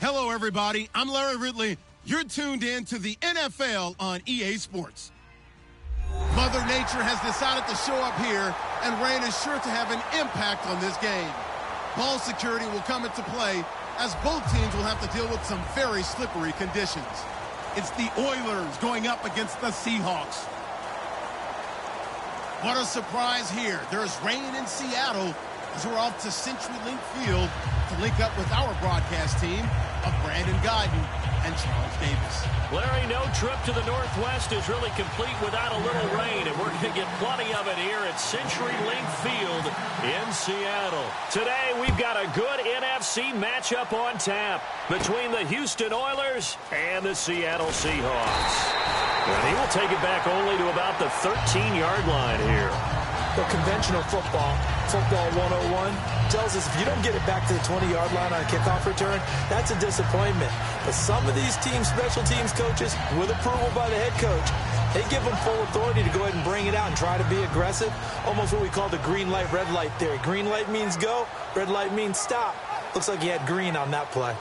Hello, everybody. I'm Larry Ridley. You're tuned in to the NFL on EA Sports. Mother Nature has decided to show up here, and rain is sure to have an impact on this game. Ball security will come into play as both teams will have to deal with some very slippery conditions. It's the Oilers going up against the Seahawks. What a surprise here. There's rain in Seattle as we're off to CenturyLink Field to link up with our broadcast team of Brandon Guyton and Charles Davis. Larry, no trip to the Northwest is really complete without a little rain, and we're going to get plenty of it here at CenturyLink Field in Seattle. Today, we've got a good NFC matchup on tap between the Houston Oilers and the Seattle Seahawks. And he will take it back only to about the 13-yard line here. But conventional football 101, tells us if you don't get it back to the 20-yard line on a kickoff return, that's a disappointment. But some of these teams, special teams coaches, with approval by the head coach, they give them full authority to go ahead and bring it out and try to be aggressive. Almost what we call the green light, red light theory. Green light means go, red light means stop. Looks like he had green on that play.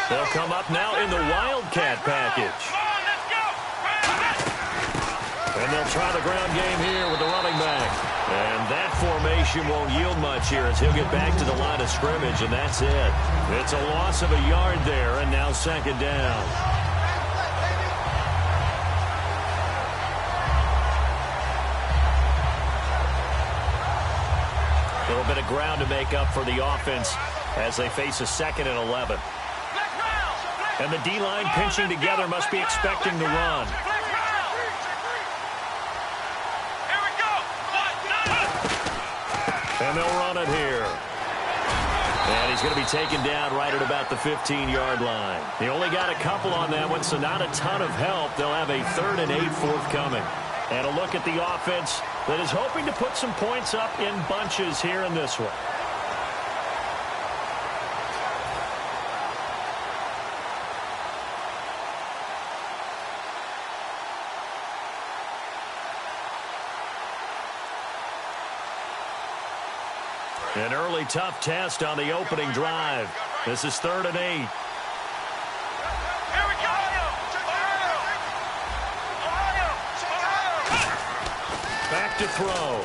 They'll come up now in the Wildcat package. And they'll try the ground game here with the running back. And that formation won't yield much here as he'll get back to the line of scrimmage, and that's it. It's a loss of a yard there, and now second down. A little bit of ground to make up for the offense as they face a 2nd and 11. And the D-line pinching together must be expecting the run. And they'll run it here. And he's going to be taken down right at about the 15-yard line. They only got a couple on that one, so not a ton of help. They'll have a 3rd and 8 forthcoming. And a look at the offense that is hoping to put some points up in bunches here in this one. An early tough test on the opening drive. This is 3rd and 8. Back to throw.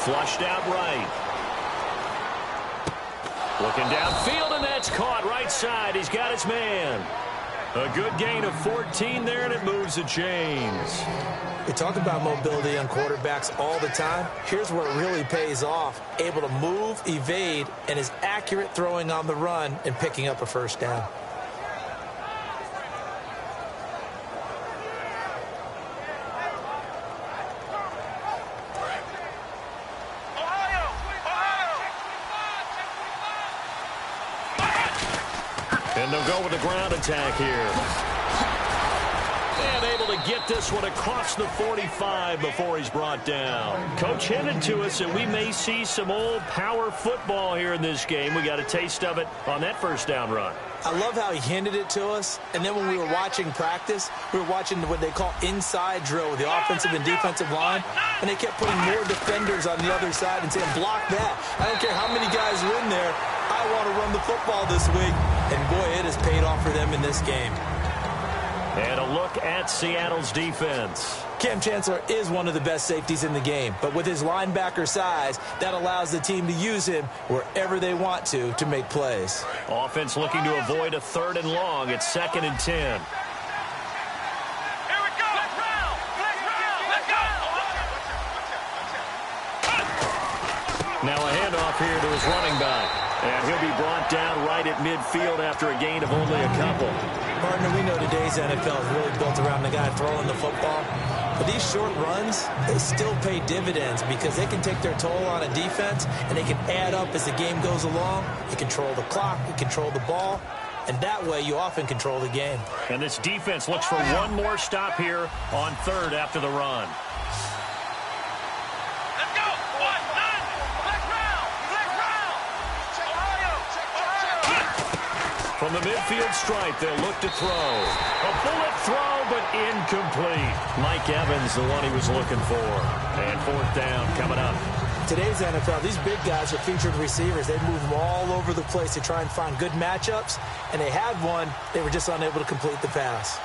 Flushed out right. Looking downfield, and that's caught right side. He's got his man. A good gain of 14 there, and it moves the chains. We talk about mobility on quarterbacks all the time. Here's where it really pays off. Able to move, evade, and is accurate throwing on the run and picking up a first down. And they'll go with the ground attack here. And able to get this one across the 45 before he's brought down. Coach hinted to us that we may see some old power football here in this game. We got a taste of it on that first down run. I love how he hinted it to us, and then when we were watching practice, we were watching what they call inside drill with the offensive and defensive line, and they kept putting more defenders on the other side and saying, block that. I don't care how many guys are in there. I want to run the football this week, and boy, it has paid off for them in this game. And a look at Seattle's defense. Cam Chancellor is one of the best safeties in the game, but with his linebacker size, that allows the team to use him wherever they want to make plays. Offense looking to avoid a 3rd and long. It's 2nd and 10. Now a handoff here to his running back. And he'll be brought down right at midfield after a gain of only a couple. Partner, we know today's NFL is really built around the guy throwing the football. But these short runs, they still pay dividends because they can take their toll on a defense and they can add up as the game goes along. You control the clock, you control the ball, and that way you often control the game. And this defense looks for one more stop here on 3rd after the run. From the midfield stripe, they'll look to throw. A bullet throw, but incomplete. Mike Evans, the one he was looking for. And fourth down coming up. Today's NFL, these big guys are featured receivers. They move them all over the place to try and find good matchups, and they had one. They were just unable to complete the pass.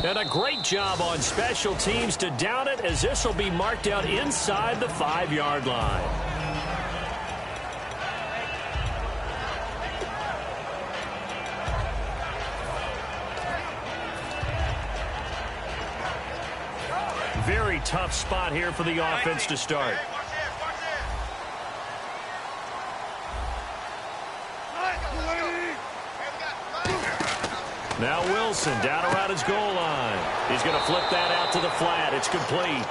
And a great job on special teams to down it, as this will be marked out inside the 5-yard line. Very tough spot here for the offense to start. Now Wilson down around his goal line. He's going to flip that out to the flat. It's complete.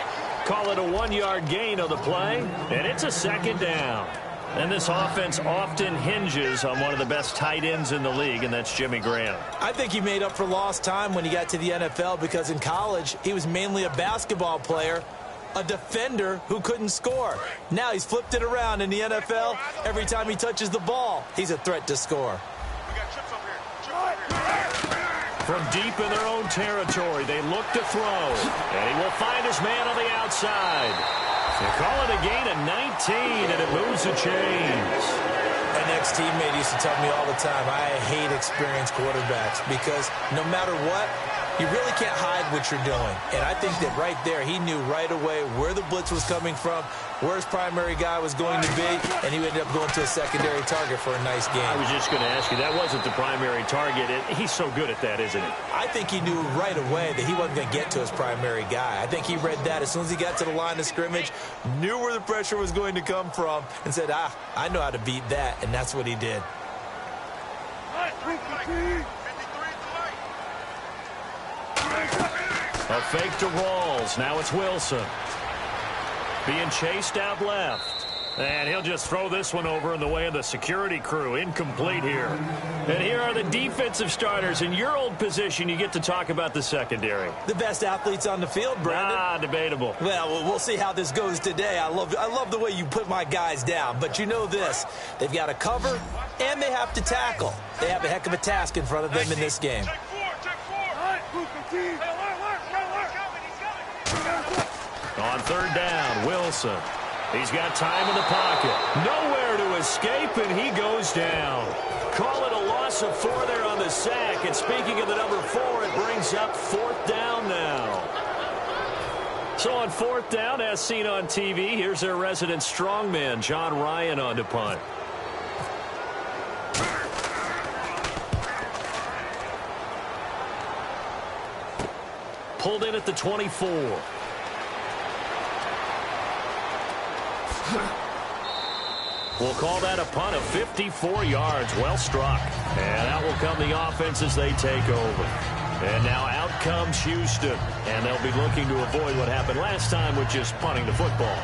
Call it a 1-yard gain on the play, and it's a second down. And this offense often hinges on one of the best tight ends in the league, and that's Jimmy Graham. I think he made up for lost time when he got to the NFL, because in college he was mainly a basketball player, a defender who couldn't score. Now he's flipped it around in the NFL. Every time he touches the ball, he's a threat to score. From deep in their own territory, they look to throw. And he will find his man on the outside. They call it a gain of 19, and it moves the chains. My next teammate used to tell me all the time, I hate experienced quarterbacks, because no matter what, you really can't hide what you're doing. And I think that right there, he knew right away where the blitz was coming from, where his primary guy was going to be, and he ended up going to a secondary target for a nice game. I was just going to ask you, that wasn't the primary target. He's so good at that, isn't he? I think he knew right away that he wasn't going to get to his primary guy. I think he read that as soon as he got to the line of scrimmage, knew where the pressure was going to come from, and said, I know how to beat that, and that's what he did. A fake to Rawls. Now it's Wilson. Being chased out left. And he'll just throw this one over in the way of the security crew. Incomplete here. And here are the defensive starters. In your old position, you get to talk about the secondary. The best athletes on the field, Brandon. Debatable. Well, we'll see how this goes today. I love the way you put my guys down. But you know this. They've got to cover, and they have to tackle. They have a heck of a task in front of them in this game. On third down, Wilson. He's got time in the pocket. Nowhere to escape, and he goes down. Call it a loss of 4 there on the sack. And speaking of the number 4, it brings up fourth down now. So on fourth down, as seen on TV, here's their resident strongman, John Ryan, on to punt. Pulled in at the 24. We'll call that a punt of 54 yards. Well struck. And out will come the offense as they take over. And now out comes Houston. And they'll be looking to avoid what happened last time, which is punting the football.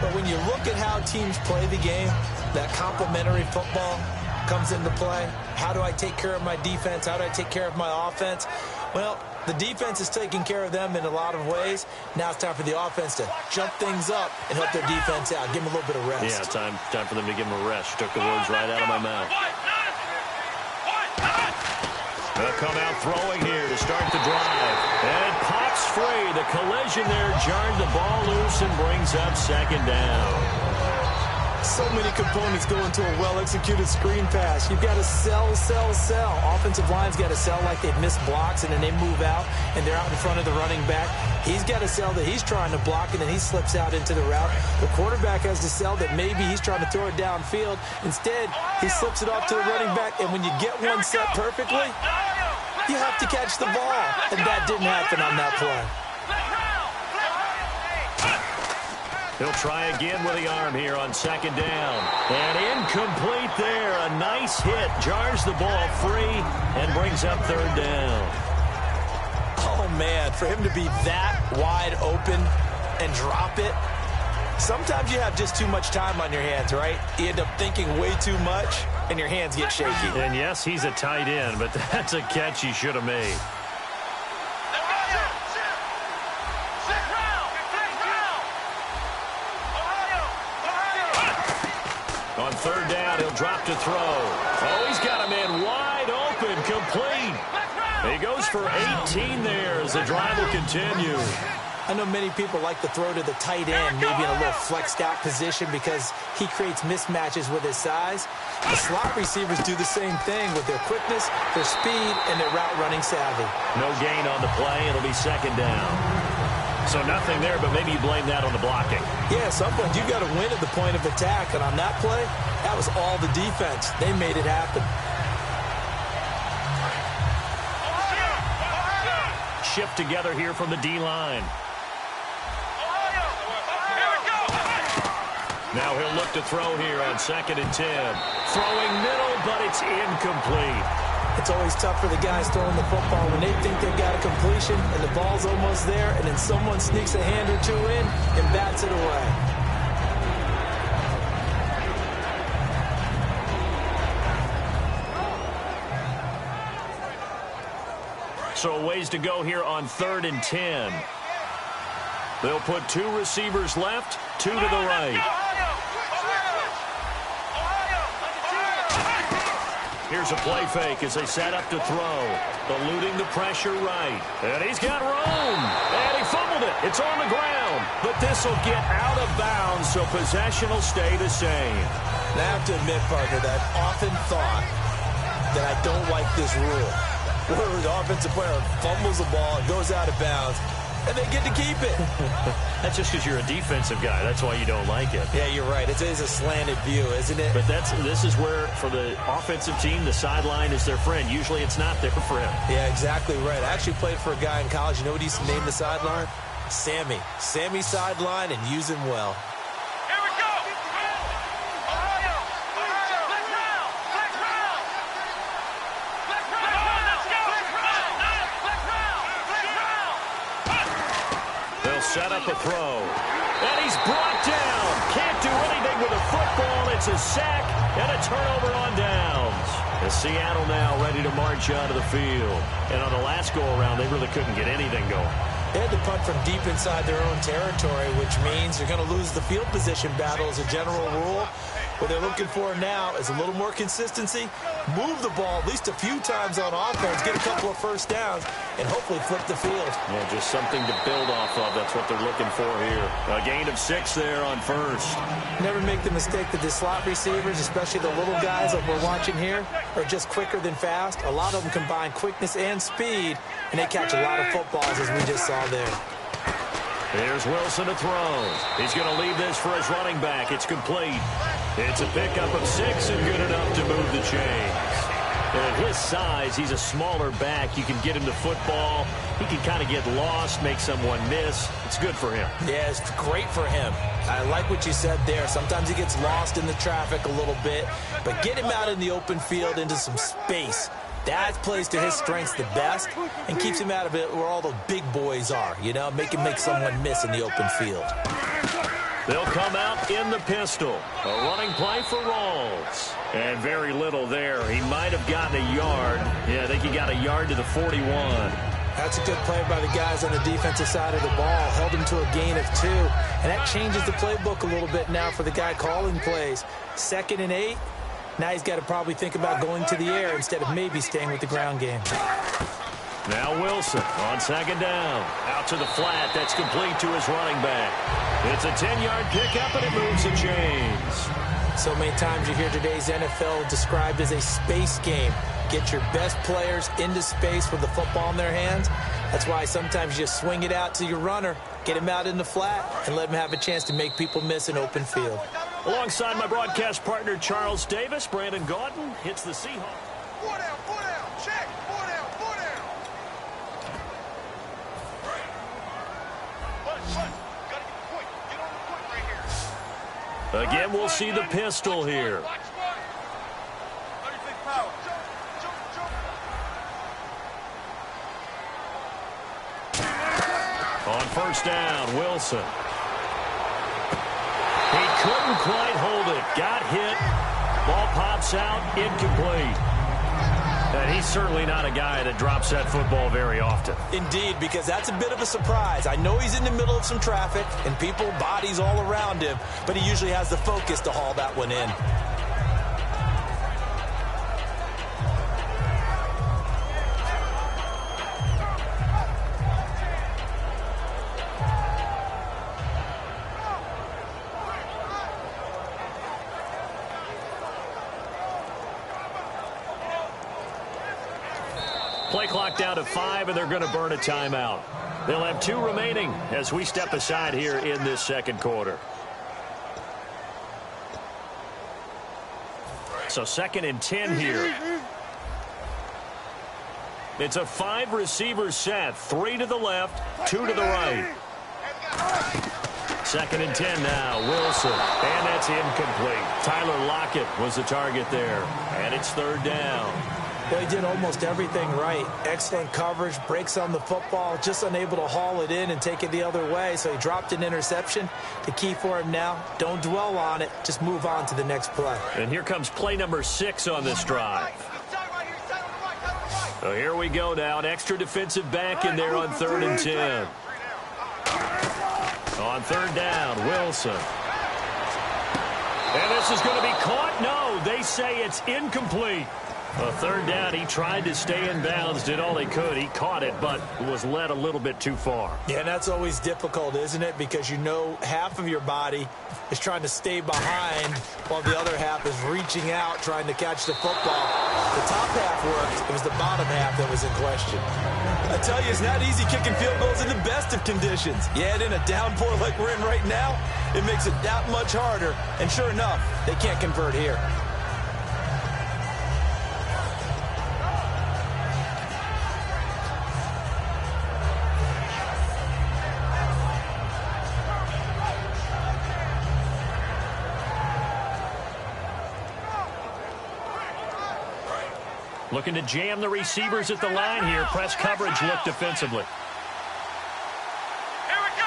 But when you look at how teams play the game, that complementary football comes into play. How do I take care of my defense? How do I take care of my offense? Well, the defense is taking care of them in a lot of ways. Now it's time for the offense to jump things up and help their defense out. Give them a little bit of rest. Yeah, time for them to give them a rest. You took the words right out of my mouth. They'll come out throwing here to start the drive. And it pops free. The collision there jarred the ball loose and brings up second down. So many components go into a well-executed screen pass. You've got to sell. Offensive line's got to sell like they've missed blocks, and then they move out, and they're out in front of the running back. He's got to sell that he's trying to block, and then he slips out into the route. The quarterback has to sell that maybe he's trying to throw it downfield. Instead, he slips it off to the running back, and when you get one set perfectly, you have to catch the ball, and that didn't happen on that play. He'll try again with the arm here on second down. And incomplete there. A nice hit. Jars the ball free and brings up third down. Oh, man, for him to be that wide open and drop it. Sometimes you have just too much time on your hands, right? You end up thinking way too much, and your hands get shaky. And, yes, he's a tight end, but that's a catch he should have made. On third down, he'll drop to throw. Oh, he's got him in wide open, complete. He goes for 18 there as the drive will continue. I know many people like to throw to the tight end, maybe in a little flexed out position because he creates mismatches with his size. The slot receivers do the same thing with their quickness, their speed, and their route running savvy. No gain on the play. It'll be second down. So nothing there, but maybe you blame that on the blocking. Yeah, sometimes you've got to win at the point of attack, and on that play, that was all the defense. They made it happen. Shift together here from the D-line. Now he'll look to throw here on 2nd and 10. Throwing middle, but it's incomplete. It's always tough for the guys throwing the football when they think they've got a completion and the ball's almost there, and then someone sneaks a hand or two in and bats it away. So a ways to go here on 3rd and 10. They'll put 2 receivers left, 2 to the right. Here's a play fake as they set up to throw. Eluding the pressure right. And he's got room. And he fumbled it. It's on the ground. But this will get out of bounds, so possession will stay the same. And I have to admit, partner, that I've often thought that I don't like this rule. Where the offensive player fumbles the ball, it goes out of bounds, and they get to keep it. That's just because you're a defensive guy. That's why you don't like it. Yeah, you're right. It is a slanted view, isn't it? But this is where, for the offensive team, the sideline is their friend. Usually it's not their friend. Yeah, exactly right. I actually played for a guy in college. You know what he used to name the sideline? Sammy. Sammy sideline, and use him well. Here we go. Ohio. Black round. Black round. Black round. Let's go. Black round. They'll set up a throw. And he's brought down. Can't do anything with a football. It's a sack and a turnover on downs. As Seattle now ready to march out of the field. And on the last go-around, they really couldn't get anything going. They had to punt from deep inside their own territory, which means they're going to lose the field position battle as a general rule. What they're looking for now is a little more consistency, move the ball at least a few times on offense, get a couple of first downs, and hopefully flip the field. Yeah, just something to build off of. That's what they're looking for here. A gain of 6 there on first. Never make the mistake that the slot receivers, especially the little guys that we're watching here, are just quicker than fast. A lot of them combine quickness and speed, and they catch a lot of footballs, as we just saw there. Here's Wilson to throw. He's going to leave this for his running back. It's complete. It's a pickup of 6 and good enough to move the chains. At his size, he's a smaller back. You can get him the football. He can kind of get lost, make someone miss. It's good for him. Yeah, it's great for him. I like what you said there. Sometimes he gets lost in the traffic a little bit, but get him out in the open field into some space. That plays to his strengths the best and keeps him out of it where all the big boys are, you know, make someone miss in the open field. They'll come out in the pistol. A running play for Rawls. And very little there. He might have gotten a yard. Yeah, I think he got a yard to the 41. That's a good play by the guys on the defensive side of the ball. Held him to a gain of 2. And that changes the playbook a little bit now for the guy calling plays. 2nd and 8. Now he's got to probably think about going to the air instead of maybe staying with the ground game. Now Wilson on 2nd down. Out to the flat. That's complete to his running back. It's a 10-yard pickup, and it moves the chains. So many times you hear today's NFL described as a space game. Get your best players into space with the football in their hands. That's why sometimes you swing it out to your runner, get him out in the flat, and let him have a chance to make people miss an open field. Alongside my broadcast partner, Charles Davis, Brandon Gaudin hits the Seahawks. 4 down, check, 4 down, 4 down. Punt, gotta get the point, get on the point right here. Again, we'll see the pistol here. Watch one. 36 power. On 1st down, Wilson. He couldn't quite hold it. Got hit. Ball pops out. Incomplete. And he's certainly not a guy that drops that football very often. Indeed, because that's a bit of a surprise. I know he's in the middle of some traffic and people, bodies all around him, but he usually has the focus to haul that one in. Play clock down to 5, and they're going to burn a timeout. They'll have 2 remaining as we step aside here in this second quarter. So 2nd and 10 here. It's a 5-receiver set. 3 to the left, 2 to the right. 2nd and 10 now. Wilson. And that's incomplete. Tyler Lockett was the target there. And it's 3rd down. Well, he did almost everything right. Excellent coverage, breaks on the football, just unable to haul it in and take it the other way. So he dropped an interception. The key for him now, don't dwell on it. Just move on to the next play. And here comes play number 6 on this drive. So here we go now. An extra defensive back in there on 3rd and 10. On 3rd down, Wilson. And this is going to be caught. No, they say it's incomplete. A 3rd down, he tried to stay in bounds, did all he could. He caught it, but was led a little bit too far. Yeah, and that's always difficult, isn't it? Because you know half of your body is trying to stay behind while the other half is reaching out, trying to catch the football. The top half worked. It was the bottom half that was in question. I tell you, it's not easy kicking field goals in the best of conditions. Yet in a downpour like we're in right now, it makes it that much harder. And sure enough, they can't convert here. Looking to jam the receivers at the line here. Press coverage look defensively. Here we go.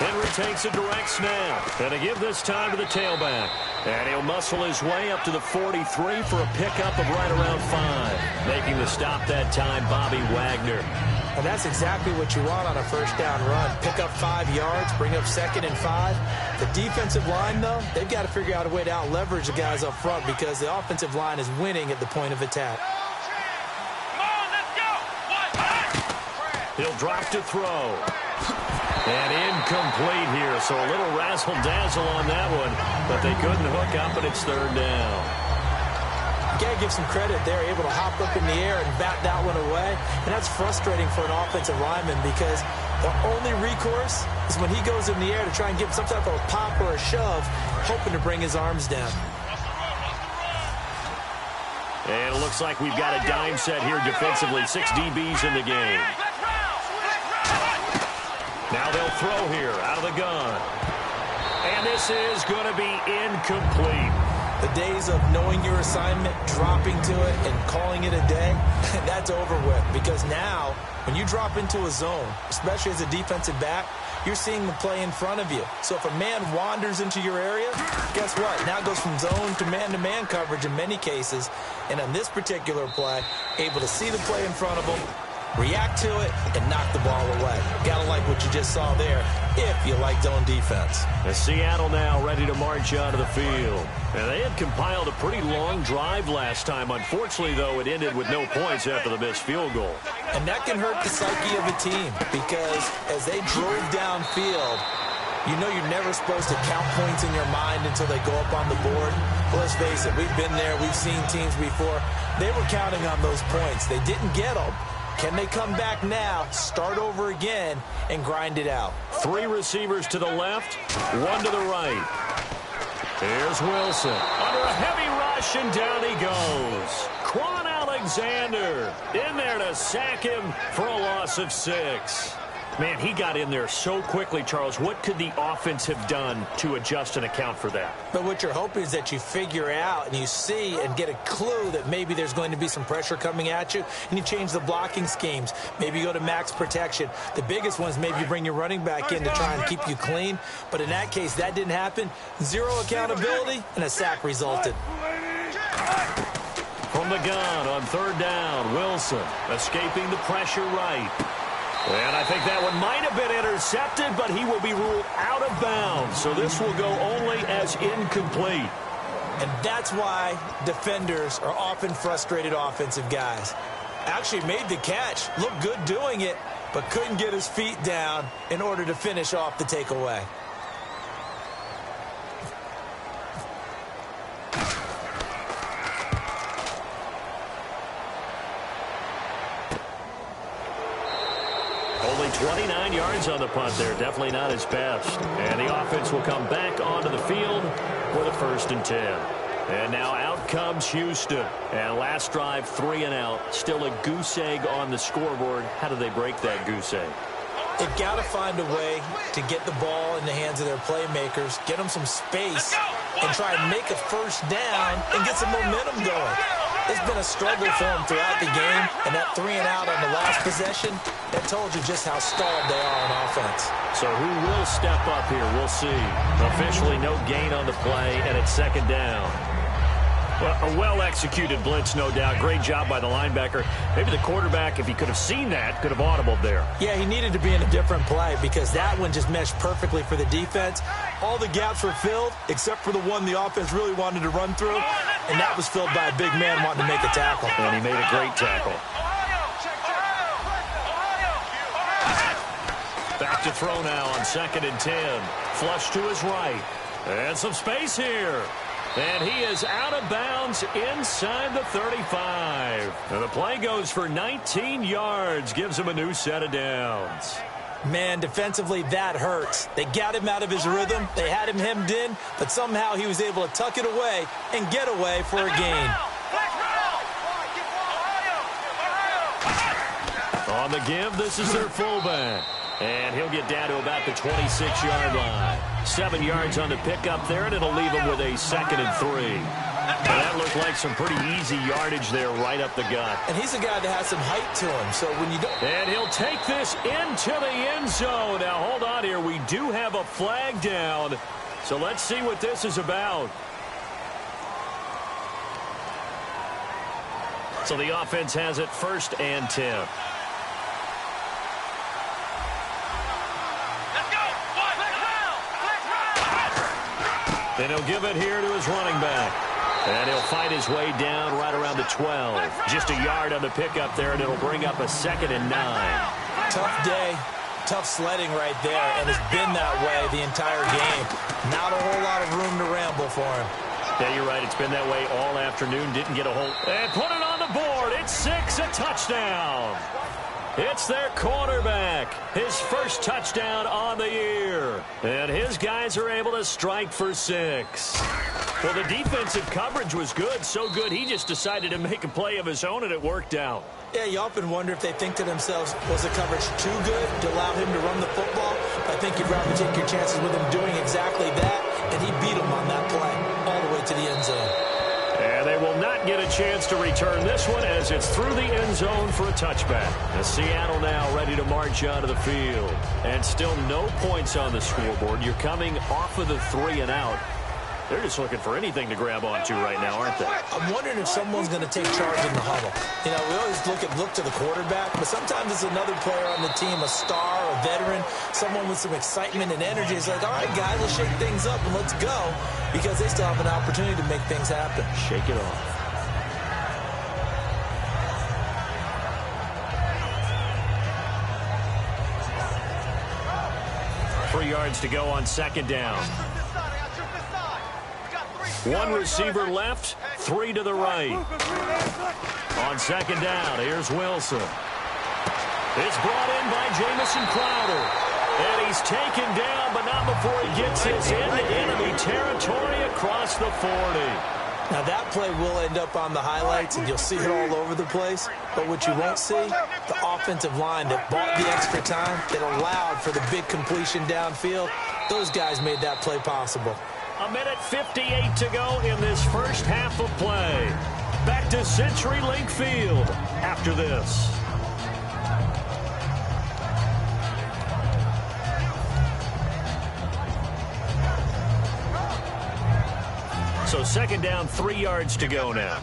Henry takes a direct snap. And to give this time to the tailback. And he'll muscle his way up to the 43 for a pickup of right around 5. Making the stop that time, Bobby Wagner. And that's exactly what you want on a 1st down run. Pick up 5 yards, bring up 2nd and 5. The defensive line, though, they've got to figure out a way to out-leverage the guys up front because the offensive line is winning at the point of attack. Come on, let's go. He'll drop to throw. And incomplete here, so a little razzle-dazzle on that one. But they couldn't hook up, and it's 3rd down. You got to give some credit. They're able to hop up in the air and bat that one away. And that's frustrating for an offensive lineman because the only recourse is when he goes in the air to try and give some type of a pop or a shove, hoping to bring his arms down. And it looks like we've got a dime set here defensively. 6 DBs in the game. Now they'll throw here out of the gun. And this is going to be incomplete. The days of knowing your assignment, dropping to it, and calling it a day, that's over with. Because now, when you drop into a zone, especially as a defensive back, you're seeing the play in front of you. So if a man wanders into your area, guess what? Now it goes from zone to man coverage in many cases. And on this particular play, able to see the play in front of him, react to it, and knock the ball away. Gotta like what you just saw there, if you like zone defense. And Seattle now ready to march out of the field. And they had compiled a pretty long drive last time. Unfortunately, though, it ended with no points after the missed field goal. And that can hurt the psyche of a team because as they drove downfield, you know you're never supposed to count points in your mind until they go up on the board. Well, let's face it, we've been there. We've seen teams before. They were counting on those points. They didn't get them. Can they come back now, start over again, and grind it out? 3 receivers to the left, 1 to the right. Here's Wilson. Under a heavy rush, and down he goes. Quan Alexander in there to sack him for a loss of 6. Man, he got in there so quickly, Charles. What could the offense have done to adjust and account for that? But what you're hoping is that you figure out and you see and get a clue that maybe there's going to be some pressure coming at you, and you change the blocking schemes. Maybe you go to max protection. The biggest one is maybe you bring your running back in to try and keep you clean. But in that case, that didn't happen. 0 accountability, and a sack resulted. From the gun on 3rd down, Wilson escaping the pressure right. And I think that one might have been intercepted, but he will be ruled out of bounds. So this will go only as incomplete. And that's why defenders are often frustrated offensive guys. Actually made the catch, looked good doing it, but couldn't get his feet down in order to finish off the takeaway. 29 yards on the punt there. Definitely not his best. And the offense will come back onto the field for the 1st and 10. And now out comes Houston. And last drive, 3 and out. Still a goose egg on the scoreboard. How do they break that goose egg? They've got to find a way to get the ball in the hands of their playmakers, get them some space, and try and make a first down and get some momentum going. It's been a struggle for them throughout the game, and that 3 and out on the last possession, that told you just how stalled they are on offense. So who will step up here? We'll see. Officially no gain on the play, and it's 2nd down. Well, a well-executed blitz, no doubt. Great job by the linebacker. Maybe the quarterback, if he could have seen that, could have audibled there. Yeah, he needed to be in a different play because that one just meshed perfectly for the defense. All the gaps were filled except for the one the offense really wanted to run through, and that was filled by a big man wanting to make a tackle. And he made a great tackle. Back to throw now on 2nd and 10. Flush to his right. And some space here. And he is out of bounds inside the 35. And the play goes for 19 yards. Gives him a new set of downs. Man, defensively, that hurts. They got him out of his rhythm. They had him hemmed in, but somehow he was able to tuck it away and get away for a gain. On the give, this is their fullback. And he'll get down to about the 26-yard line. 7 yards on the pickup there, and it'll leave him with a 2nd and 3. And that looked like some pretty easy yardage there right up the gut. And he's a guy that has some height to him, so when you don't... And he'll take this into the end zone. Now, hold on here. We do have a flag down, so let's see what this is about. So the offense has it 1st and 10. And he'll give it here to his running back. And he'll fight his way down right around the 12. Just a yard on the pickup there, and it'll bring up a 2nd and 9. Tough day, tough sledding right there, and it's been that way the entire game. Not a whole lot of room to ramble for him. Yeah, you're right. It's been that way all afternoon. Didn't get a hold. And put it on the board. It's 6, a touchdown. It's their quarterback. His first touchdown on the year. And his guys are able to strike for 6. Well, the defensive coverage was good. So good, he just decided to make a play of his own, and it worked out. Yeah, you often wonder if they think to themselves, was the coverage too good to allow him to run the football? I think you'd rather take your chances with him doing exactly that, and he beat him on that play all the way to the end zone. And they will not get a chance to return this one as it's through the end zone for a touchback. The Seattle now ready to march onto the field. And still no points on the scoreboard. You're coming off of the 3 and out. They're just looking for anything to grab onto right now, aren't they? I'm wondering if someone's going to take charge in the huddle. You know, we always look to the quarterback, but sometimes it's another player on the team, a star, a veteran, someone with some excitement and energy. It's like, all right, guys, let's shake things up and let's go, because they still have an opportunity to make things happen. Shake it off. Three yards to go on 2nd down. One receiver left, 3 to the right. On 2nd down, here's Wilson. It's brought in by Jamison Crowder. And he's taken down, but not before he gets this into enemy territory across the 40. Now, that play will end up on the highlights, and you'll see it all over the place. But what you won't see, the offensive line that bought the extra time, that allowed for the big completion downfield, those guys made that play possible. A minute 58 to go in this first half of play. Back to CenturyLink Field after this. So 2nd down, 3 yards to go now.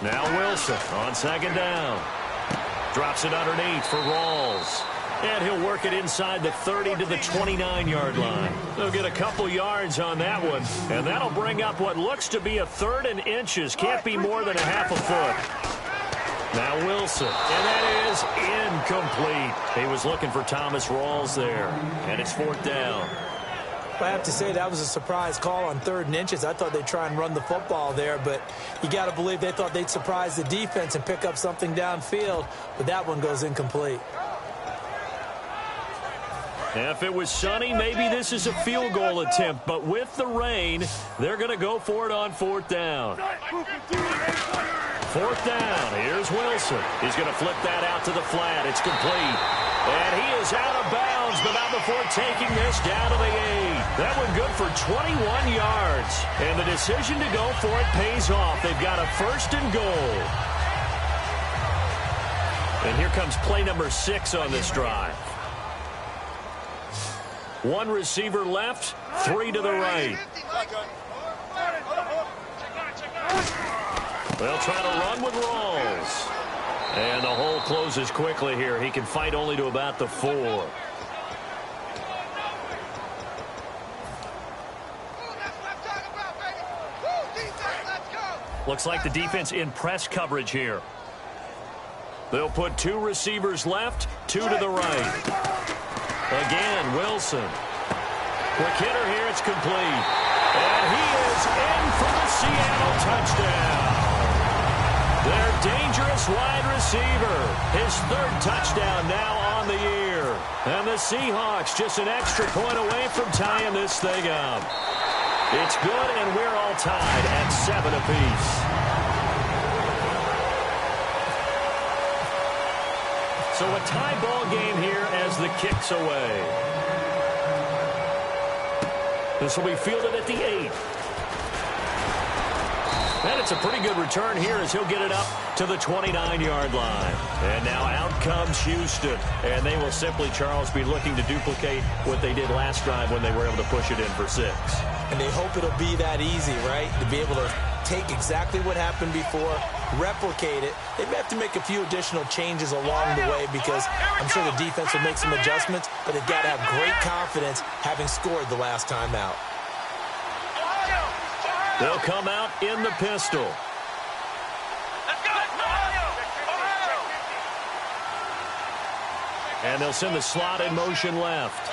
Now Wilson on 2nd down. Drops it underneath for Rawls. And he'll work it inside the 30 to the 29-yard line. They'll get a couple yards on that one. And that'll bring up what looks to be a 3rd and inches. Can't be more than a half a foot. Now Wilson. And that is incomplete. He was looking for Thomas Rawls there. And it's 4th down. I have to say that was a surprise call on 3rd and inches. I thought they'd try and run the football there, but you got to believe they thought they'd surprise the defense and pick up something downfield, but that one goes incomplete. If it was sunny, maybe this is a field goal attempt, but with the rain, they're going to go for it on 4th down. 4th down. Here's Wilson. He's going to flip that out to the flat. It's complete. And he is out of bounds, but not before taking this down to the 8. That one good for 21 yards. And the decision to go for it pays off. They've got a 1st and goal. And here comes play number 6 on this drive. 1 receiver left, 3 to the right. They'll try to run with Rawls. And the hole closes quickly here. He can fight only to about the 4. Looks like the defense in press coverage here. They'll put 2 receivers left, 2 to the right. Again, Wilson. Quick hitter here, it's complete. And he is in for the Seattle touchdown. Their dangerous wide receiver. His 3rd touchdown now on the year. And the Seahawks just an extra point away from tying this thing up. It's good, and we're all tied at 7 apiece. So a tie ball game here as the kick's away. This will be fielded at the 8. And it's a pretty good return here as he'll get it up to the 29-yard line. And now out comes Houston. And they will simply, Charles, be looking to duplicate what they did last drive when they were able to push it in for 6. And they hope it'll be that easy, right? To be able to take exactly what happened before, replicate it. They may have to make a few additional changes along the way because I'm sure the defense will make some adjustments, but they've got to have great confidence having scored the last time out. They'll come out in the pistol. And they'll send the slot in motion left.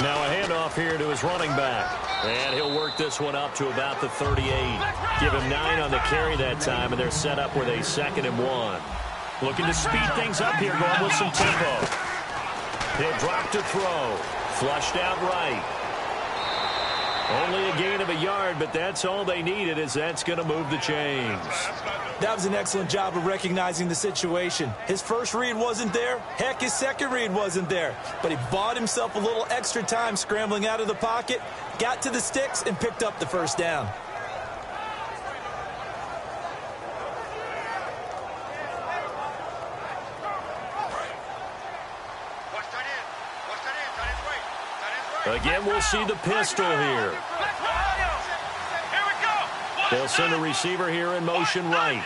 Now a handoff here to his running back. And he'll work this one up to about the 38. Give him 9 on the carry that time, and they're set up with a 2nd and 1. Looking to speed things up here, going with some tempo. He'll drop to throw. Flushed out right. Only a gain of a yard, but that's all they needed, as that's going to move the chains. That was an excellent job of recognizing the situation. His first read wasn't there. Heck, his second read wasn't there. But he bought himself a little extra time scrambling out of the pocket, got to the sticks, and picked up the 1st down. Again, we'll see the pistol here. They'll send a receiver here in motion right.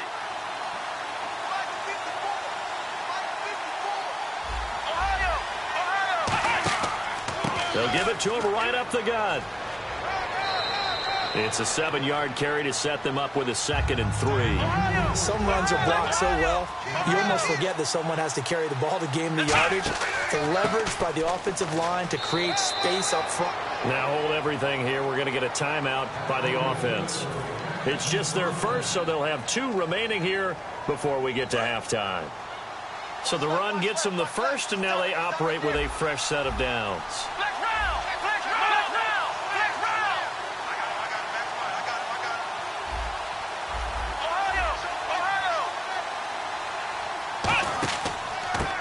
They'll give it to him right up the gut. It's a 7-yard carry to set them up with a 2nd and 3. Some runs are blocked so well, you almost forget that someone has to carry the ball to gain the yardage. The leverage by the offensive line to create space up front. Now hold everything here. We're going to get a timeout by the offense. It's just their first, so they'll have 2 remaining here before we get to halftime. So the run gets them the first, and now they operate with a fresh set of downs.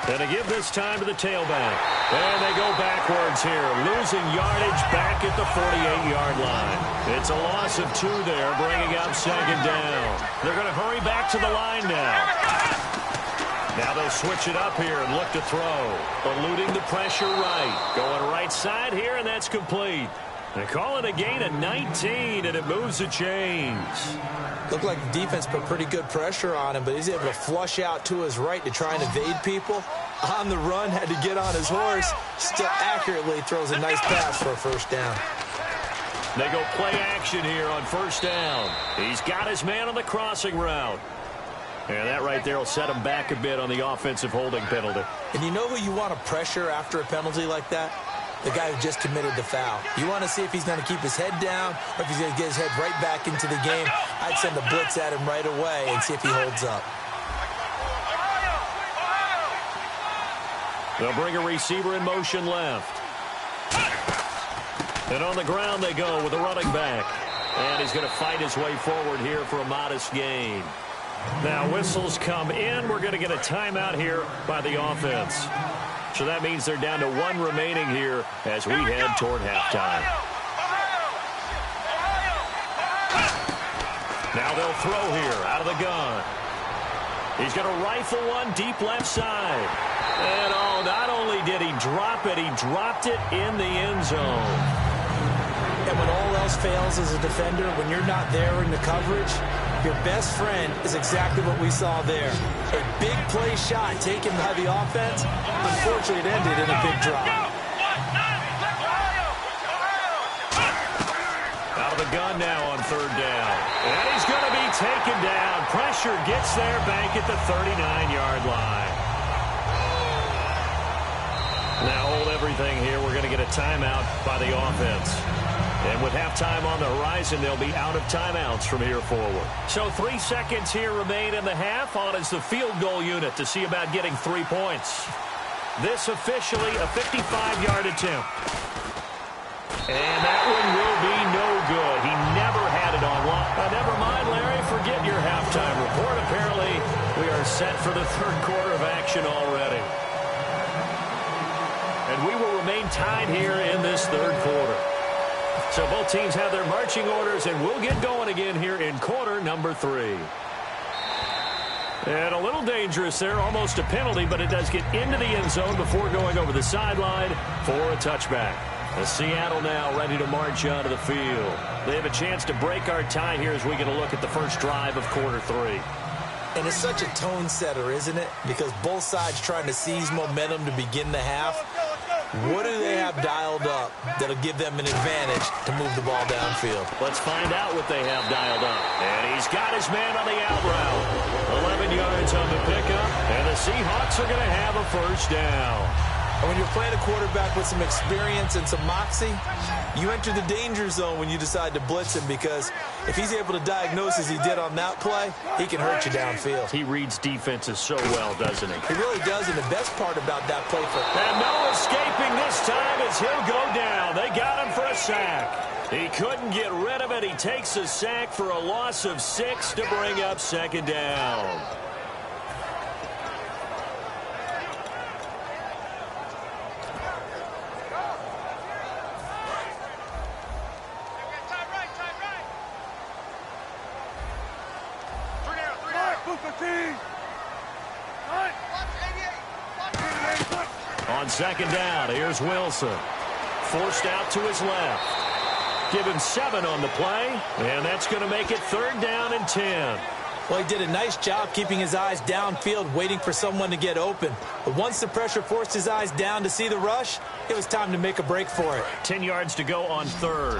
And to give this time to the tailback. And they go backwards here, losing yardage back at the 48-yard line. It's a loss of 2 there, bringing up 2nd down. They're going to hurry back to the line now. Now they'll switch it up here and look to throw. Eluding the pressure right. Going right side here, and that's complete. They call it a gain of 19, and it moves the chains. Looked like the defense put pretty good pressure on him, but he's able to flush out to his right to try and evade people. On the run, had to get on his horse. Still accurately throws a nice pass for a 1st down. They go play action here on 1st down. He's got his man on the crossing route. And that right there will set him back a bit on the offensive holding penalty. And you know who you want to pressure after a penalty like that? The guy who just committed the foul. You want to see if he's going to keep his head down or if he's going to get his head right back into the game. I'd send a blitz at him right away and see if he holds up. They'll bring a receiver in motion left. And on the ground they go with a running back. And he's going to fight his way forward here for a modest gain. Now whistles come in. We're going to get a timeout here by the offense. So that means they're down to 1 remaining here as we head toward halftime. Now they'll throw here out of the gun. He's going to rifle one deep left side. And not only did he drop it, he dropped it in the end zone. And when all else fails as a defender, when you're not there in the coverage, your best friend is exactly what we saw there. A big play shot taken by the offense. Unfortunately, it ended in a big drop. Out of the gun now on 3rd down. And he's going to be taken down. Pressure gets there back at the 39-yard line. Now hold everything here. We're going to get a timeout by the offense. And with halftime on the horizon, they'll be out of timeouts from here forward. So 3 seconds here remain in the half. On is the field goal unit to see about getting 3 points. This officially a 55-yard attempt. And that one will be no good. He never had it on one. Never mind, Larry. Forget your halftime report. Apparently, we are set for the 3rd quarter of action already. And we will remain tied here in this 3rd quarter. So both teams have their marching orders, and we'll get going again here in quarter number 3. And a little dangerous there, almost a penalty, but it does get into the end zone before going over the sideline for a touchback. The Seattle now ready to march onto the field. They have a chance to break our tie here as we get a look at the first drive of quarter 3. And it's such a tone setter, isn't it? Because both sides trying to seize momentum to begin the half. What do they have dialed up that'll give them an advantage to move the ball downfield? Let's find out what they have dialed up. And he's got his man on the out route. 11 yards on the pickup, and the Seahawks are going to have a first down. And when you're playing a quarterback with some experience and some moxie, you enter the danger zone when you decide to blitz him, because if he's able to diagnose as he did on that play, he can hurt you downfield. He reads defenses so well, doesn't he? He really does, and the best part about that play and no escaping this time as he'll go down. They got him for a sack. He couldn't get rid of it. He takes a sack for a loss of 6 to bring up 2nd down. On 2nd down, here's Wilson. Forced out to his left. Give him 7 on the play, and that's going to make it 3rd down and 10. Well, he did a nice job keeping his eyes downfield, waiting for someone to get open. But once the pressure forced his eyes down to see the rush, it was time to make a break for it. 10 yards to go on 3rd.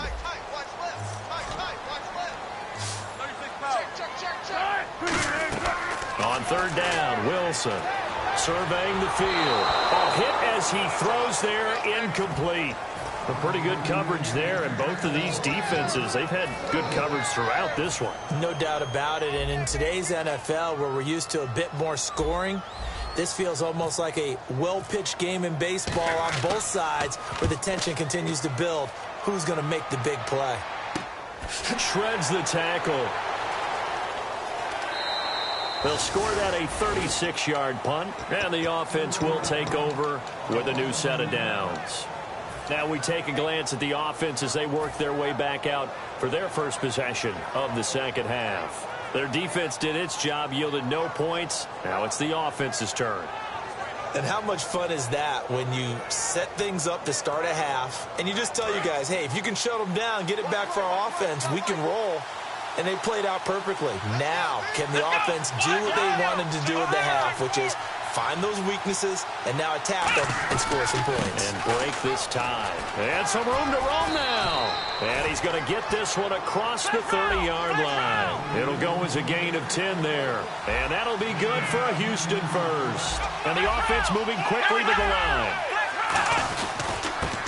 On 3rd down, Wilson surveying the field. A hit as he throws there, incomplete. A pretty good coverage there, and both of these defenses, they've had good coverage throughout this one. No doubt about it, and in today's NFL, where we're used to a bit more scoring, this feels almost like a well-pitched game in baseball on both sides, where the tension continues to build. Who's going to make the big play? Shreds the tackle. They'll score that a 36-yard punt, and the offense will take over with a new set of downs. Now we take a glance at the offense as they work their way back out for their first possession of the 2nd half. Their defense did its job, yielded no points. Now it's the offense's turn. And how much fun is that when you set things up to start a half, and you just tell you guys, hey, if you can shut them down, get it back for our offense, we can roll. And they played out perfectly. Now, can the offense do what they wanted to do in the half, which is find those weaknesses, and now attack them and score some points. And break this tie. And some room to roam now. And he's going to get this one across the 30-yard line. It'll go as a gain of 10 there. And that'll be good for a Houston first. And the offense moving quickly to the line.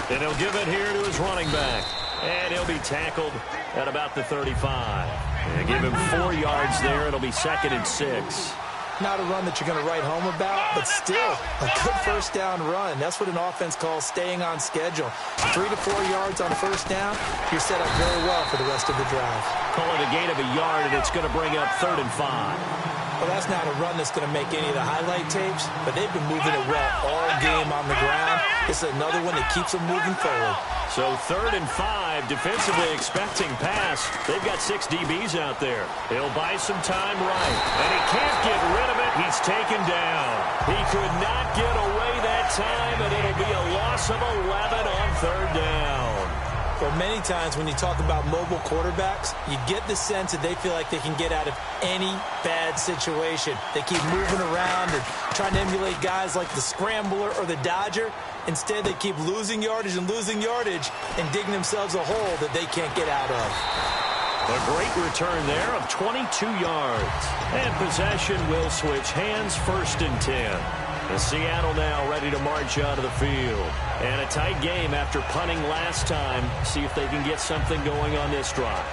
And he'll give it here to his running back. And he'll be tackled at about the 35. And give him 4 yards there. It'll be 2nd and 6. Not a run that you're going to write home about, but still a good first down run. That's what an offense calls staying on schedule. 3 to 4 yards on first down, you're set up very well for the rest of the drive. Call it a gain of a yard, and it's going to bring up 3rd and 5. Well, that's not a run that's going to make any of the highlight tapes, but they've been moving it well all game on the ground. It's another one that keeps them moving forward. So 3rd and 5, defensively expecting pass. They've got 6 DBs out there. He'll buy some time right, and he can't get rid of it. He's taken down. He could not get away that time, and it'll be a loss of 11 on 3rd down. Well, many times when you talk about mobile quarterbacks, you get the sense that they feel like they can get out of any bad situation. They keep moving around and trying to emulate guys like the scrambler or the dodger. Instead, they keep losing yardage and digging themselves a hole that they can't get out of. A great return there of 22 yards. And possession will switch hands, 1st and 10. And Seattle now ready to march out of the field. And a tight game after punting last time. See if they can get something going on this drive.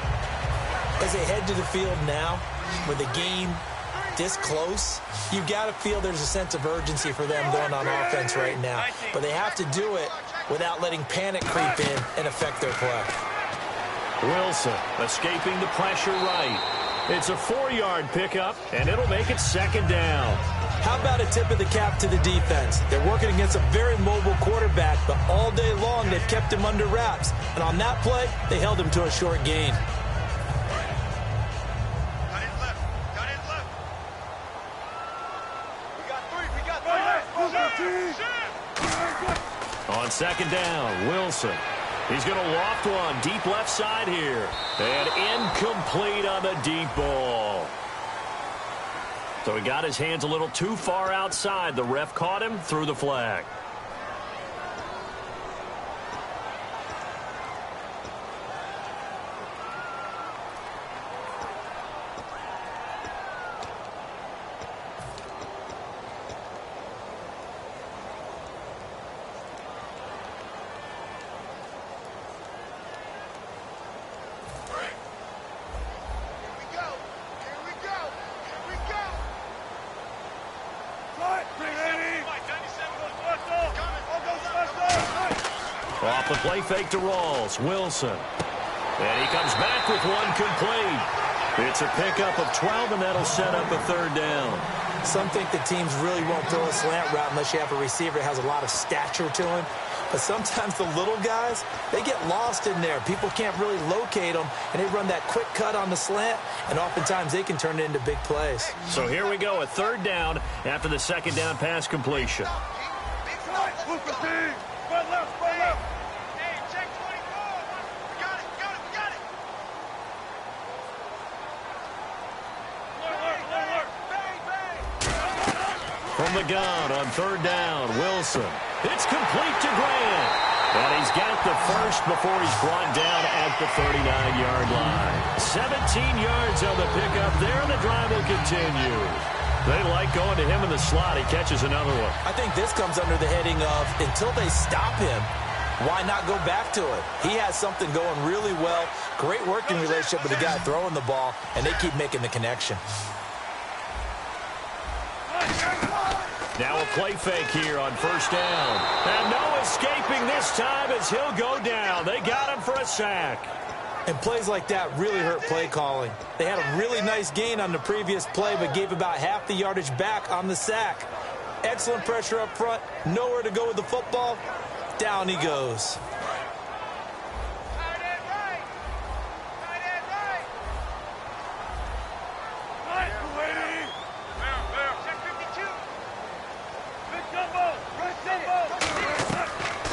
As they head to the field now, with the game this close, you've got to feel there's a sense of urgency for them going on offense right now. But they have to do it without letting panic creep in and affect their play. Wilson escaping the pressure right. It's a 4-yard pickup, and it'll make it 2nd down. How about a tip of the cap to the defense? They're working against a very mobile quarterback, but all day long they've kept him under wraps. And on that play, they held him to a short gain. Got it left. Got it left. We got 3. We got 3. On 2nd down, Wilson. He's going to loft one deep left side here. And incomplete on the deep ball. So he got his hands a little too far outside. The ref caught him, threw the flag. Off the play fake to Rawls. Wilson. And he comes back with one complete. It's a pickup of 12, and that'll set up a 3rd down. Some think the teams really won't throw a slant route unless you have a receiver that has a lot of stature to him. But sometimes the little guys, they get lost in there. People can't really locate them, and they run that quick cut on the slant, and oftentimes they can turn it into big plays. So here we go, a 3rd down after the 2nd down pass completion. From the gun on 3rd down, Wilson. It's complete to Grant. And he's got the first before he's brought down at the 39-yard line. 17 yards on the pickup there, and the drive will continue. They like going to him in the slot. He catches another one. I think this comes under the heading of until they stop him, why not go back to it? He has something going really well. Great working relationship with the guy throwing the ball, and they keep making the connection. Now a play fake here on 1st down. And no escaping this time as he'll go down. They got him for a sack. And plays like that really hurt play calling. They had a really nice gain on the previous play, but gave about half the yardage back on the sack. Excellent pressure up front. Nowhere to go with the football. Down he goes.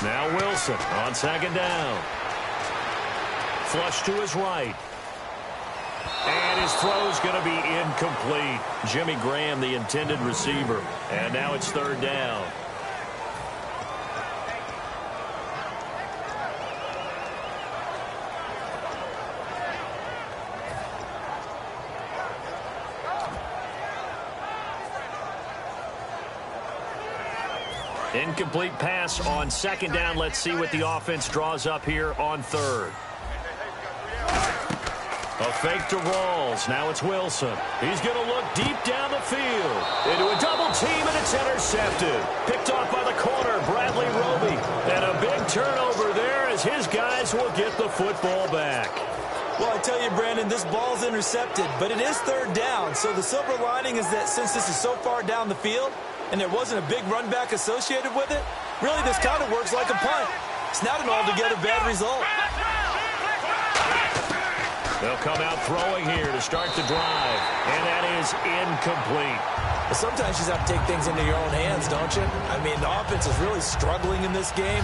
Now Wilson on 2nd down. Flush to his right. And his throw's going to be incomplete. Jimmy Graham, the intended receiver. And now it's third down. Incomplete pass on second down. Let's see what the offense draws up here on third. A fake to Rawls. Now it's Wilson. He's going to look deep down the field. Into a double team, and it's intercepted. Picked off by the corner, Bradley Roby. And a big turnover there as his guys will get the football back. Well, I tell you, Brandon, this ball's intercepted, but it is third down. So the silver lining is that since this is so far down the field and there wasn't a big run back associated with it, really this kind of works like a punt. It's not an altogether bad result. They'll come out throwing here to start the drive, and that is incomplete. But sometimes you just have to take things into your own hands, don't you? I mean, the offense is really struggling in this game.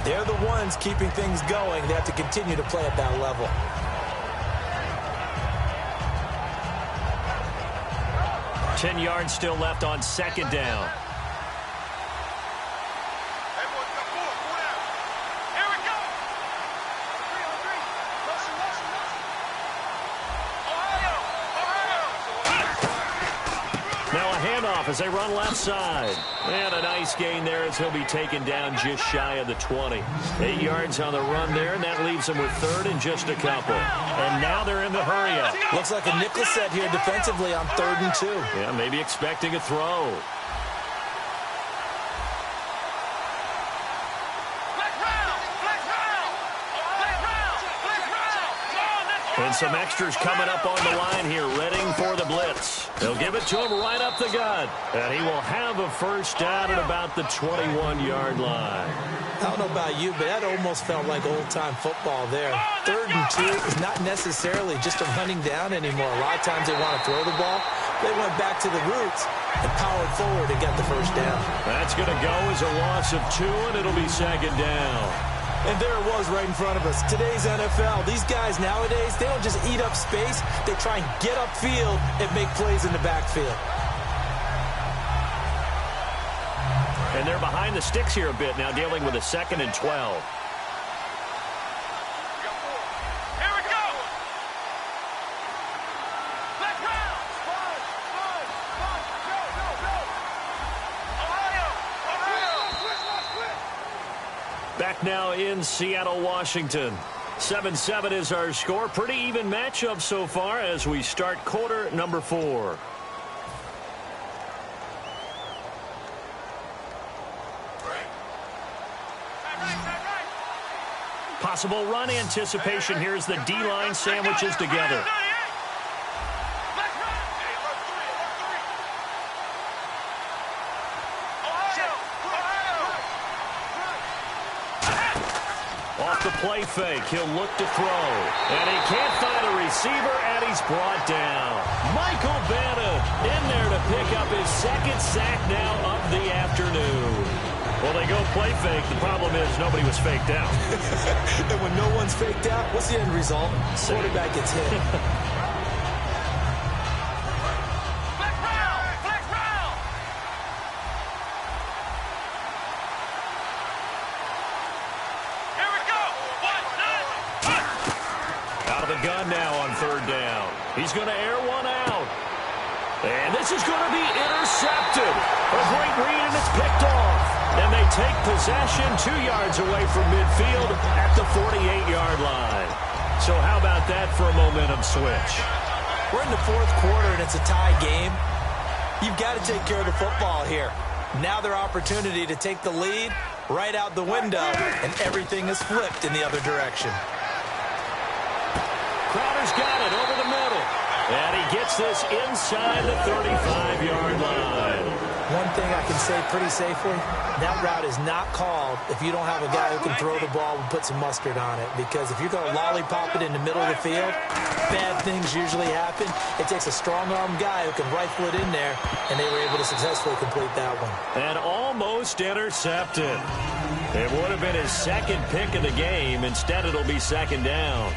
They're the ones keeping things going. They have to continue to play at that level. Ten yards still left on second down. As they run left side. And a nice gain there as he'll be taken down just shy of the 20. 8 yards on the run there, and that leaves them with third and just a couple. And now they're in the hurry-up. Looks like a nickel set here defensively on 3rd and 2. Yeah, maybe expecting a throw. And some extras coming up on the line here, readying for the blitz. They'll give it to him right up the gut. And he will have a first down at about the 21-yard line. I don't know about you, but that almost felt like old-time football there. 3rd and 2 is not necessarily just a running down anymore. A lot of times they want to throw the ball. They went back to the roots and powered forward and got the first down. That's going to go as a loss of 2, and it'll be second down. And there it was right in front of us. Today's NFL, these guys nowadays, they don't just eat up space. They try and get upfield and make plays in the backfield. And they're behind the sticks here a bit now, dealing with a 2nd and 12. Back now in Seattle, Washington. 7-7 is our score. Pretty even matchup so far as we start quarter number 4. Possible run anticipation here as the D-line sandwiches together. Off the play fake, he'll look to throw. And he can't find a receiver, and he's brought down. Michael Bennett in there to pick up his 2nd sack now of the afternoon. Well, they go play fake. The problem is nobody was faked out. And when no one's faked out, what's the end result? Quarterback gets hit. He's going to air one out. And this is going to be intercepted. A great read, and it's picked off. And they take possession 2 yards away from midfield at the 48-yard line. So how about that for a momentum switch? We're in the 4th quarter, and it's a tie game. You've got to take care of the football here. Now their opportunity to take the lead right out the window, and everything is flipped in the other direction. Crowder's got it over the middle. And he gets this inside the 35-yard line. One thing I can say pretty safely, that route is not called if you don't have a guy who can throw the ball and put some mustard on it. Because if you're going to lollipop it in the middle of the field, bad things usually happen. It takes a strong-arm guy who can rifle it in there, and they were able to successfully complete that one. And almost intercepted. It would have been his 2nd pick of the game. Instead, it'll be 2nd down.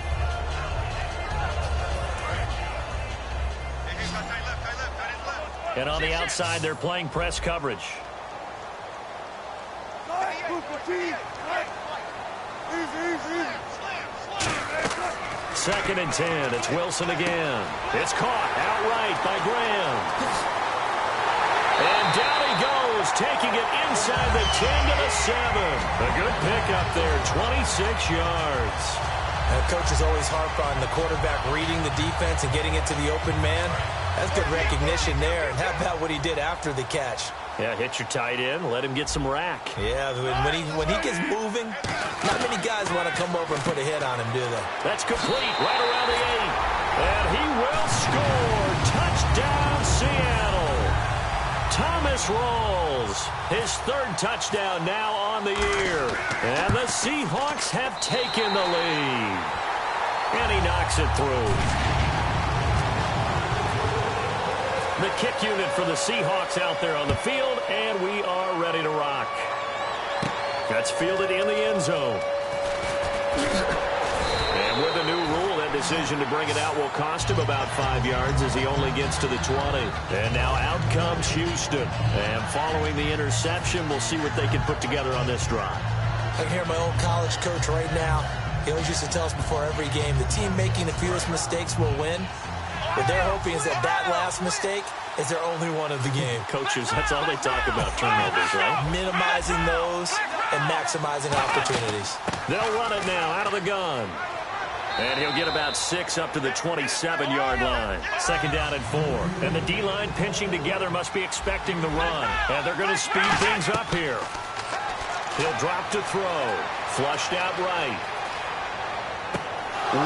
And on the outside, they're playing press coverage. Second and 10. It's Wilson again. It's caught outright by Graham. And down he goes, taking it inside the 10 to the 7. A good pickup there, 26 yards. Coach is always harp on the quarterback reading the defense and getting it to the open man. That's good recognition there. And how about what he did after the catch? Yeah, hit your tight end, let him get some rack. Yeah, when he gets moving, not many guys want to come over and put a hit on him, do they? That's complete, right around the 8. And he will score. Touchdown, Seattle. Thomas Rawls, his third touchdown now on the year. And the Seahawks have taken the lead. And he knocks it through. The kick unit for the Seahawks out there on the field, and we are ready to rock. That's fielded in the end zone. And with the new rule, that decision to bring it out will cost him about 5 yards as he only gets to the 20. And now out comes Houston. And following the interception, we'll see what they can put together on this drive. I can hear my old college coach right now. He always used to tell us before every game, the team making the fewest mistakes will win. What they're hoping is that last mistake is their only one of the game. Coaches, that's all they talk about, turnovers, right? Minimizing those and maximizing opportunities. They'll run it now out of the gun. And he'll get about 6 up to the 27-yard line. Second down and 4. And the D-line pinching together must be expecting the run. And they're going to speed things up here. He'll drop to throw. Flushed out right.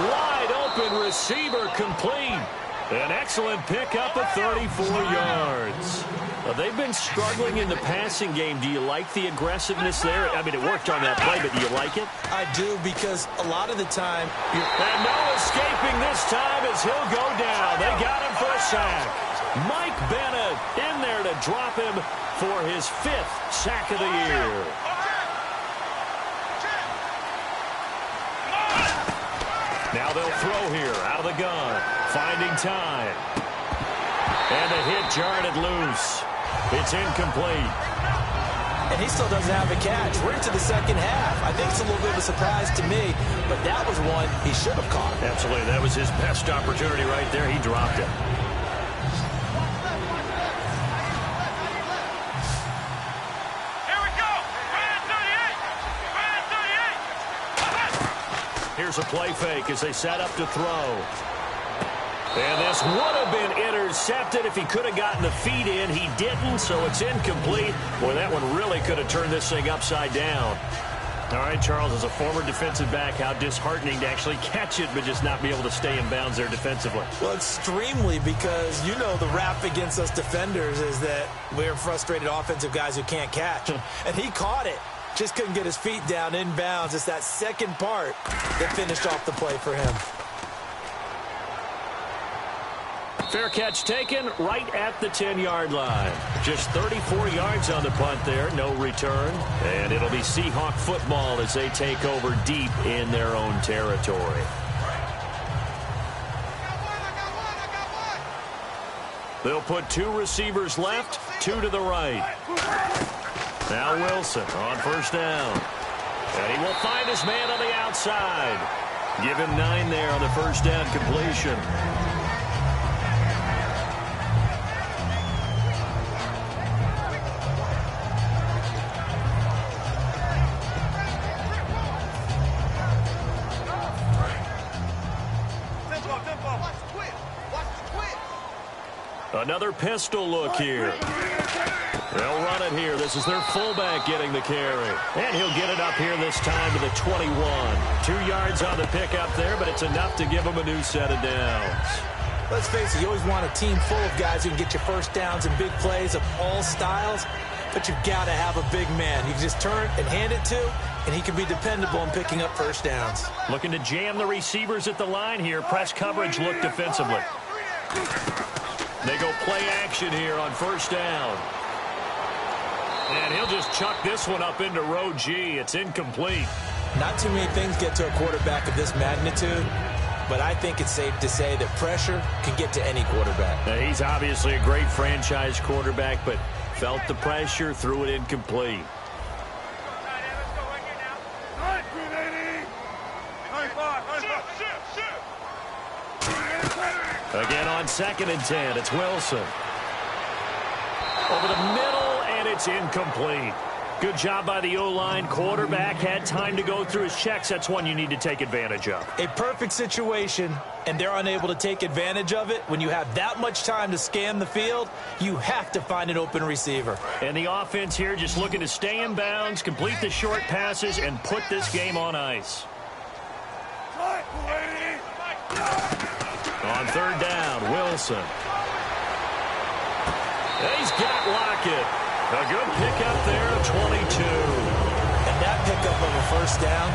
Wide open receiver complete. An excellent pickup of 34 yards. They've been struggling in the passing game. Do you like the aggressiveness there? I mean, it worked on that play, but do you like it? I do, because a lot of the time... And no escaping this time as he'll go down. They got him for a sack. Mike Bennett in there to drop him for his 5th sack of the year. Now they'll throw here out of the gun. Finding time. And the hit jarred it loose. It's incomplete. And he still doesn't have a catch. We're into the second half. I think it's a little bit of a surprise to me, but that was one he should have caught. Absolutely. That was his best opportunity right there. He dropped it. Here we go. Ryan 38. Here's a play fake as they set up to throw. And this would have been intercepted if he could have gotten the feet in. He didn't, so it's incomplete. Boy, that one really could have turned this thing upside down. All right, Charles, as a former defensive back, how disheartening to actually catch it but just not be able to stay in bounds there defensively. Well, extremely, because you know the rap against us defenders is that we're frustrated offensive guys who can't catch. And he caught it. Just couldn't get his feet down in bounds. It's that second part that finished off the play for him. Fair catch taken right at the 10-yard line. Just 34 yards on the punt there, no return. And it'll be Seahawk football as they take over deep in their own territory. They'll put 2 receivers left, 2 to the right. Now Wilson on first down. And he will find his man on the outside. Give him 9 there on the first down completion. Another pistol look here. They'll run it here. This is their fullback getting the carry. And he'll get it up here this time to the 21. 2 yards on the pickup there, but it's enough to give him a new set of downs. Let's face it, you always want a team full of guys who can get you first downs and big plays of all styles, but you've got to have a big man. You can just turn and hand it to, and he can be dependable in picking up first downs. Looking to jam the receivers at the line here. Press coverage look defensively. They go play action here on first down. And he'll just chuck this one up into row G. It's incomplete. Not too many things get to a quarterback of this magnitude. but I think it's safe to say that pressure can get to any quarterback. Now, he's obviously a great franchise quarterback, but felt the pressure, threw it incomplete. Again on 2nd and 10, it's Wilson. Over the middle, and it's incomplete. Good job by the O-line. Quarterback had time to go through his checks. That's one you need to take advantage of. A perfect situation, and they're unable to take advantage of it. When you have that much time to scan the field, you have to find an open receiver. And the offense here just looking to stay in bounds, complete the short passes, and put this game on ice. On 3rd down, Wilson. He's got Lockett. A good pickup there, 22. And that pickup of a 1st down,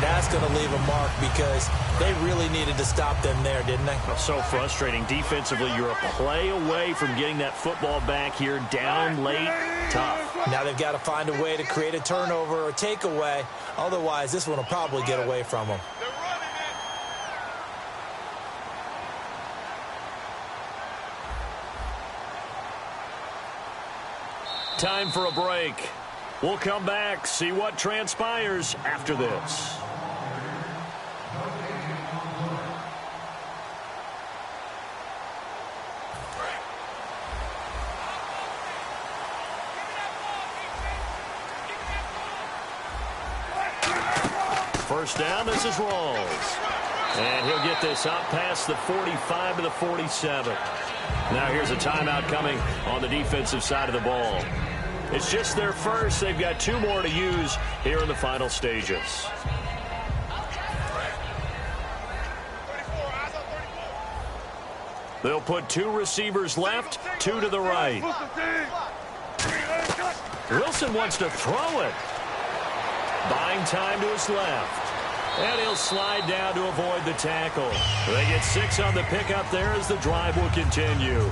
that's going to leave a mark because they really needed to stop them there, didn't they? So frustrating. Defensively, you're a play away from getting that football back here, down late, tough. Now they've got to find a way to create a turnover or a takeaway. Otherwise, this one will probably get away from them. Time for a break. We'll come back, see what transpires after this. First down, this is Rawls. And he'll get this up past the 45 to the 47. Now here's a timeout coming on the defensive side of the ball. It's just their first. They've got 2 more to use here in the final stages. They'll put 2 receivers left, 2 to the right. Wilson wants to throw it. Buying time to his left. And he'll slide down to avoid the tackle. They get 6 on the pickup there as the drive will continue.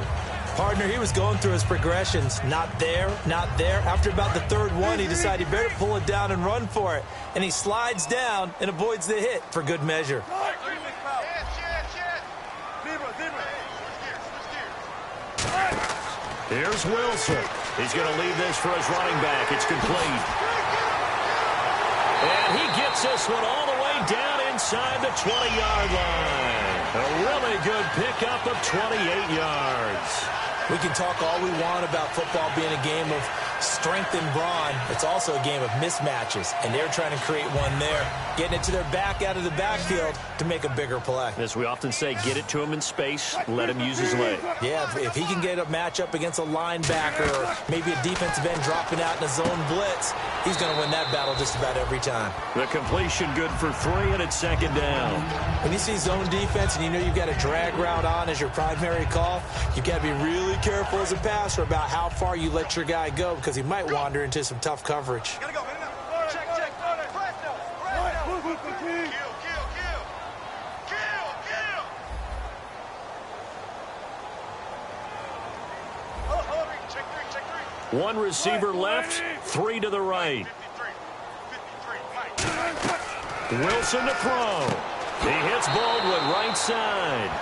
Partner, he was going through his progressions. Not there, not there. After about the 3rd one, he decided he better pull it down and run for it. And he slides down and avoids the hit for good measure. Here's Wilson. He's going to leave this for his running back. It's complete. And he gets this one all the way down inside the 20-yard line. A really good pickup of 28 yards. We can talk all we want about football being a game of strength and brawn. It's also a game of mismatches, and they're trying to create one there, getting it to their back out of the backfield to make a bigger play. As we often say, get it to him in space, let him use his leg. Yeah, if he can get a matchup against a linebacker or maybe a defensive end dropping out in a zone blitz, he's going to win that battle just about every time. The completion good for 3, and it's 2nd down. When you see zone defense and you know you've got a drag route on as your primary call, you've got to be really careful as a passer about how far you let your guy go because he might wander into some tough coverage. One receiver left, 3 to the right. Wilson to throw. He hits Baldwin right side.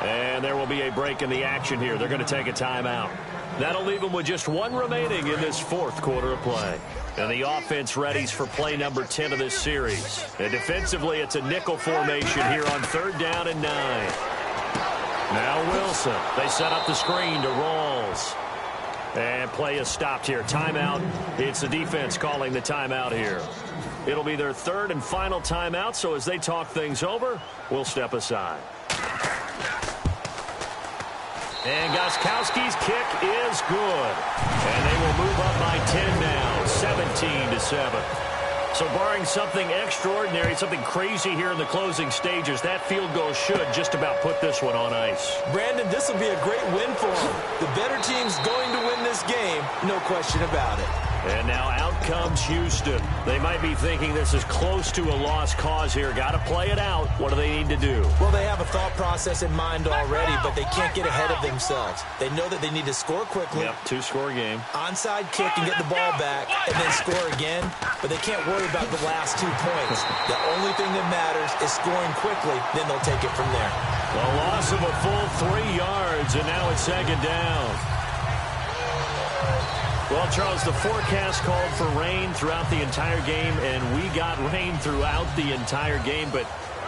And there will be a break in the action here. They're going to take a timeout. That'll leave them with just 1 remaining in this 4th quarter of play. And the offense readies for play number 10 of this series. And defensively, it's a nickel formation here on 3rd down and 9. Now Wilson. They set up the screen to Rawls. And play is stopped here. Timeout. It's the defense calling the timeout here. It'll be their 3rd and final timeout, so as they talk things over, we'll step aside. And Gostkowski's kick is good. And they will move up by 10 now, 17-7. So barring something extraordinary, something crazy here in the closing stages, that field goal should just about put this one on ice. Brandon, this will be a great win for them. The better team's going to win this game, no question about it. And now out comes Houston. They might be thinking this is close to a lost cause here. Got to play it out. What do they need to do? Well, they have a thought process in mind already, but they can't get ahead of themselves. They know that they need to score quickly. Yep, two-score game. Onside kick and get the ball back, and then score again. But they can't worry about the last 2 points. The only thing that matters is scoring quickly. Then they'll take it from there. A loss of a full 3 yards, and now it's second down. Well, Charles, the forecast called for rain throughout the entire game, and we got rain throughout the entire game. But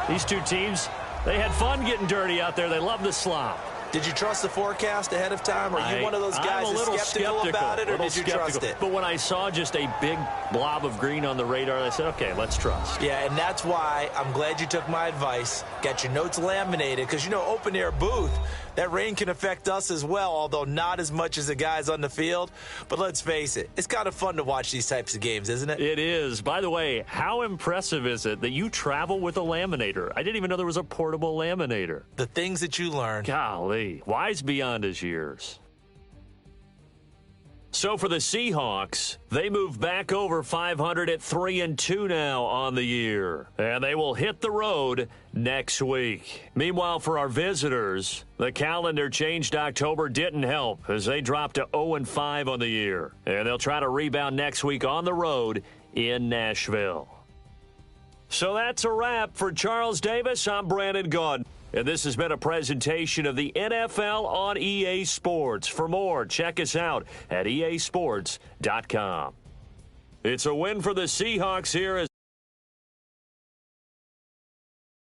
these two teams, they had fun getting dirty out there. They love the slop. Did you trust the forecast ahead of time? Are you one of those guys that's skeptical about it, or did you trust it? But when I saw just a big blob of green on the radar, I said, okay, let's trust. Yeah, and that's why I'm glad you took my advice. Got your notes laminated, because, you know, open-air booth, that rain can affect us as well, although not as much as the guys on the field. But let's face it, it's kind of fun to watch these types of games, isn't it? It is. By the way, how impressive is it that you travel with a laminator? I didn't even know there was a portable laminator. The things that you learn. Golly, wise beyond his years. So for the Seahawks, they move back over 500 at 3-2 now on the year. And they will hit the road next week. Meanwhile, for our visitors, the calendar changed October didn't help as they dropped to 0-5 on the year. And they'll try to rebound next week on the road in Nashville. So that's a wrap. For Charles Davis, I'm Brandon Gaudin. And this has been a presentation of the NFL on EA Sports. For more, check us out at easports.com. It's a win for the Seahawks here as